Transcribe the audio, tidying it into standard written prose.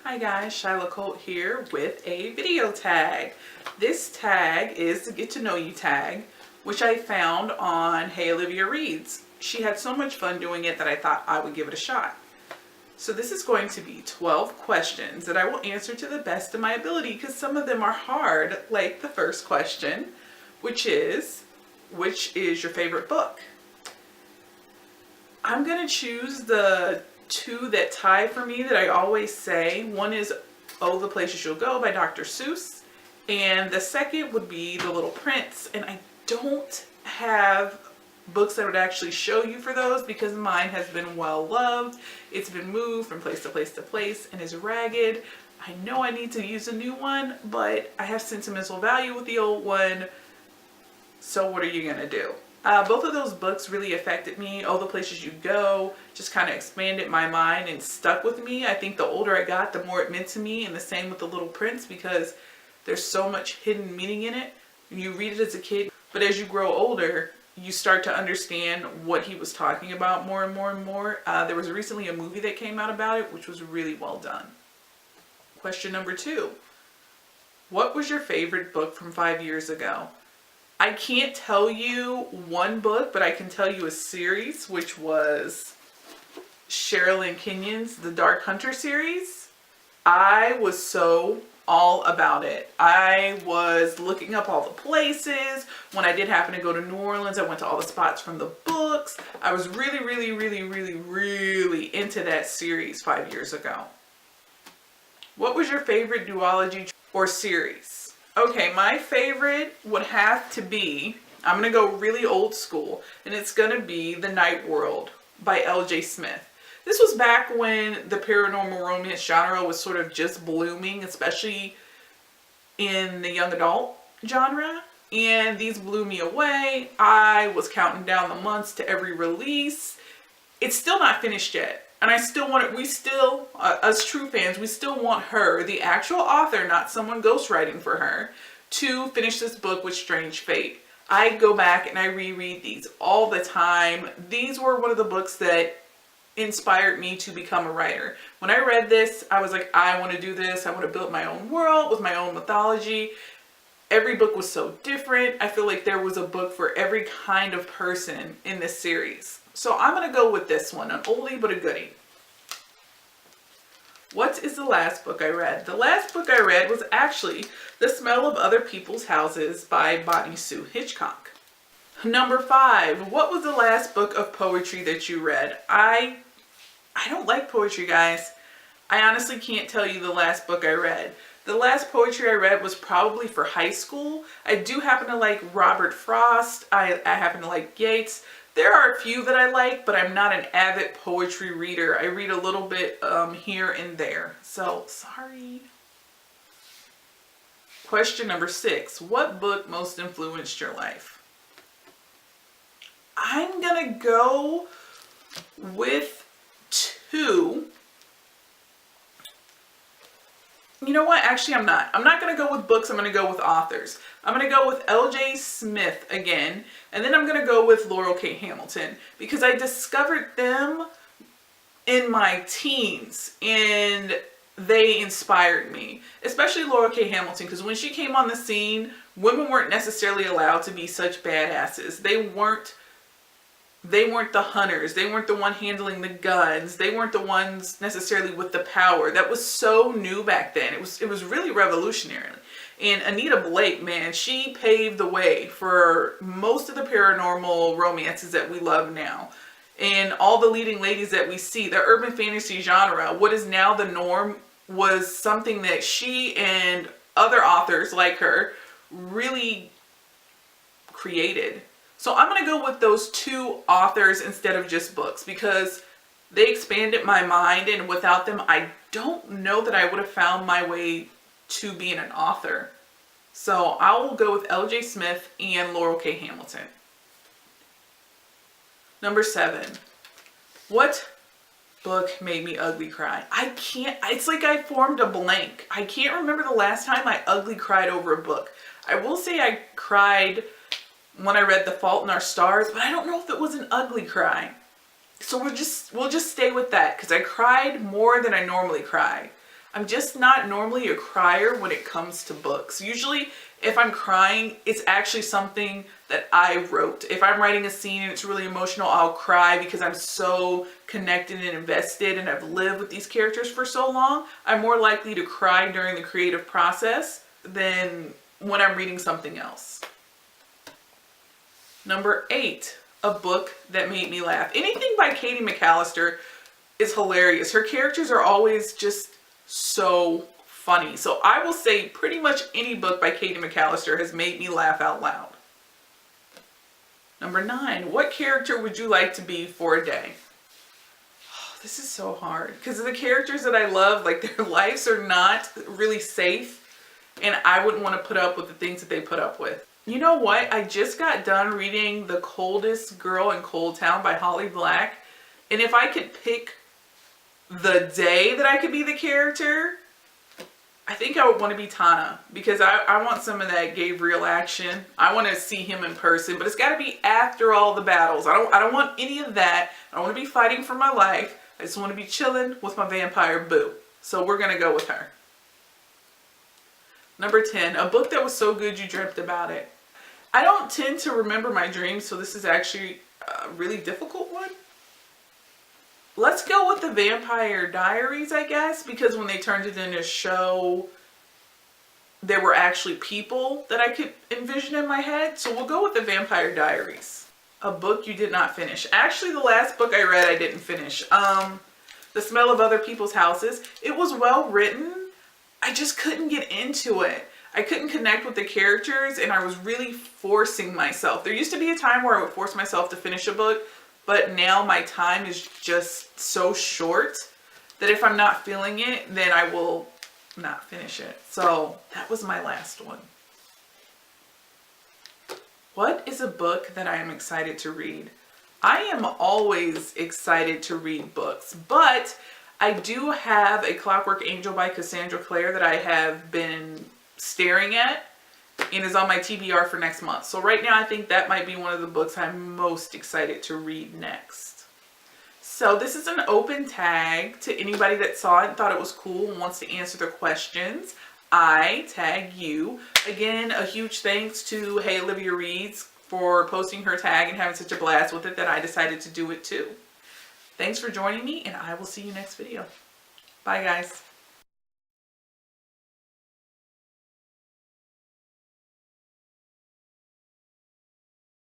Hi guys, Colt here with a video tag. This tag is the Get to Know You tag, which I found on Hey Olivia Reads. She had so much fun doing it that I thought I would give it a shot. So this is going to be 12 questions that I will answer to the best of my ability because some of them are hard, like the first question, which is your favorite book? I'm going to choose the two that tie for me that I always say. One is Oh, the Places You'll Go by Dr. Seuss, and the second would be The Little Prince. And I don't have books that would actually show you for those because mine has been well loved. It's been moved from place to place to place and is ragged. I know I need to use a new one, but I have sentimental value with the old one. So what are you gonna do? Both of those books really affected me. Oh, the Places You Go just kind of expanded my mind and stuck with me. I think the older I got, the more it meant to me, and the same with The Little Prince because there's so much hidden meaning in it. You read it as a kid, but as you grow older, you start to understand what he was talking about more and more and more. There was recently a movie that came out about it, which was really well done. Question number 2. What was your favorite book from 5 years ago? I can't tell you one book, but I can tell you a series, which was Sherilyn Kenyon's The Dark Hunter series. I was so all about it. I was looking up all the places. When I did happen to go to New Orleans, I went to all the spots from the books. I was really into that series 5 years ago. What was your favorite duology or series? Okay, my favorite would have to be, I'm going to go really old school, and it's going to be The Night World by L.J. Smith. This was back when the paranormal romance genre was sort of just blooming, especially in the young adult genre, and these blew me away. I was counting down the months to every release. It's still not finished yet. And I still want it, us true fans, we still want her, the actual author, not someone ghostwriting for her, to finish this book with strange fate. I go back and I reread these all the time. These were one of the books that inspired me to become a writer. When I read this, I was like, I want to do this. I want to build my own world with my own mythology. Every book was so different. I feel like there was a book for every kind of person in this series. So I'm going to go with this one, an oldie but a goodie. What is the last book I read? The last book I read was actually The Smell of Other People's Houses by Bonnie Sue Hitchcock. Number 5, what was the last book of poetry that you read? I don't like poetry, guys. I honestly can't tell you the last book I read. The last poetry I read was probably for high school. I do happen to like Robert Frost. I happen to like Yeats. There are a few that I like, but I'm not an avid poetry reader. I read a little bit here and there. So, sorry. Question number 6. What book most influenced your life? I'm going to go with 2. You know what? Actually, I'm not. I'm not going to go with books. I'm going to go with authors. I'm going to go with L.J. Smith again. And then I'm going to go with Laurel K. Hamilton. Because I discovered them in my teens. And they inspired me. Especially Laurel K. Hamilton. Because when she came on the scene, women weren't necessarily allowed to be such badasses. They weren't the hunters. They weren't the one handling the guns. They weren't the ones necessarily with the power. That was so new back then. It was really revolutionary. And Anita Blake, man, she paved the way for most of the paranormal romances that we love now. And all the leading ladies that we see, the urban fantasy genre, what is now the norm, was something that she and other authors like her really created. So I'm going to go with those 2 authors instead of just books because they expanded my mind, and without them, I don't know that I would have found my way to being an author. So I will go with L.J. Smith and Laurel K. Hamilton. Number 7. What book made me ugly cry? It's like I formed a blank. I can't remember the last time I ugly cried over a book. I will say I cried when I read The Fault in Our Stars, but I don't know if it was an ugly cry. So we'll just stay with that because I cried more than I normally cry. I'm just not normally a crier when it comes to books. Usually if I'm crying, it's actually something that I wrote. If I'm writing a scene and it's really emotional, I'll cry because I'm so connected and invested and I've lived with these characters for so long. I'm more likely to cry during the creative process than when I'm reading something else. Number 8, a book that made me laugh. Anything by Katie McAllister is hilarious. Her characters are always just so funny. So I will say pretty much any book by Katie McAllister has made me laugh out loud. Number 9, what character would you like to be for a day? Oh, this is so hard because the characters that I love, like their lives are not really safe and I wouldn't want to put up with the things that they put up with. You know what? I just got done reading The Coldest Girl in Cold Town by Holly Black. And if I could pick the day that I could be the character, I think I would want to be Tana because I want some of that Gabriel action. I want to see him in person, but it's got to be after all the battles. I don't want any of that. I don't want to be fighting for my life. I just want to be chilling with my vampire boo. So we're going to go with her. Number 10, a book that was so good you dreamt about it. I don't tend to remember my dreams, so this is actually a really difficult one. Let's go with the Vampire Diaries, I guess, because when they turned it into a show, there were actually people that I could envision in my head. So we'll go with the Vampire Diaries. A book you did not finish. Actually, the last book I read, I didn't finish. The Smell of Other People's Houses. It was well written. I just couldn't get into it. I couldn't connect with the characters and I was really forcing myself. There used to be a time where I would force myself to finish a book, but now my time is just so short that if I'm not feeling it, then I will not finish it. So that was my last one. What is a book that I am excited to read? I am always excited to read books, but I do have A Clockwork Angel by Cassandra Clare that I have been staring at and is on my TBR for next month. So right now I think that might be one of the books I'm most excited to read next. So this is an open tag to anybody that saw it and thought it was cool and wants to answer the questions. I tag you. Again, a huge thanks to Hey Olivia Reads for posting her tag and having such a blast with it that I decided to do it too. Thanks for joining me and I will see you next video. Bye guys.